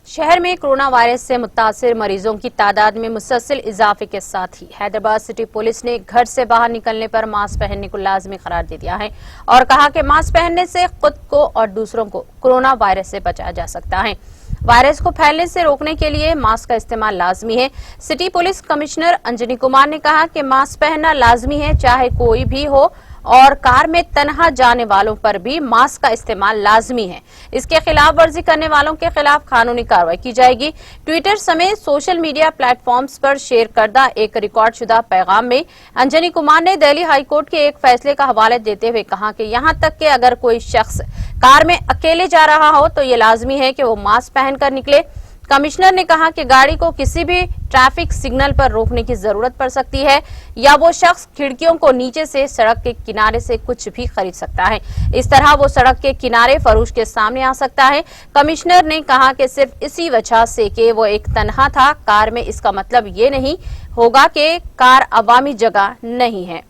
शहर में corona virus से मुतासिर मरीजों की तादाद में मुसलसल इजाफे के साथ ही हैदराबाद सिटी पुलिस ने घर से बाहर निकलने पर मास्क पहनने को लाजमी करार दे दिया है और कहा कि मास्क पहनने से खुद को और दूसरों को कोरोना वायरस से बचाया जा सकता है। वायरस को फैलने से रोकने के लिए मास्क का इस्तेमाल लाजमी है। City police commissioner Anjani Kumar ने कहा कि मास्क पहनना लाजमी है, चाहे कोई भी हो, और कार में तन्हा जाने वालों पर भी मास्क का इस्तेमाल लाजमी है। इसके खिलाफ वर्जी करने वालों के खिलाफ कानूनी कार्रवाई की जाएगी। ट्विटर समेत सोशल मीडिया प्लेटफॉर्म्स पर शेयर करदा एक रिकॉर्ड शुदा पैगाम में अंजनी कुमार ने दिल्ली हाईकोर्ट के एक फैसले का हवाला देते हुए कहा कि यहां तक कि अगर कोई शख्स कार में अकेले जा रहा हो तो ये लाजमी है कि वो मास्क पहनकर निकले। कमिश्नर ने कहा कि गाड़ी को किसी भी ट्रैफिक सिग्नल पर रोकने की जरूरत पड़ सकती है या वो शख्स खिड़कियों को नीचे से सड़क के किनारे से कुछ भी खरीद सकता है। इस तरह वो सड़क के किनारे फरोश के सामने आ सकता है। कमिश्नर ने कहा कि सिर्फ इसी वजह से कि वो एक तन्हा था कार में, इसका मतलब ये नहीं होगा कि कार अवामी जगह नहीं है।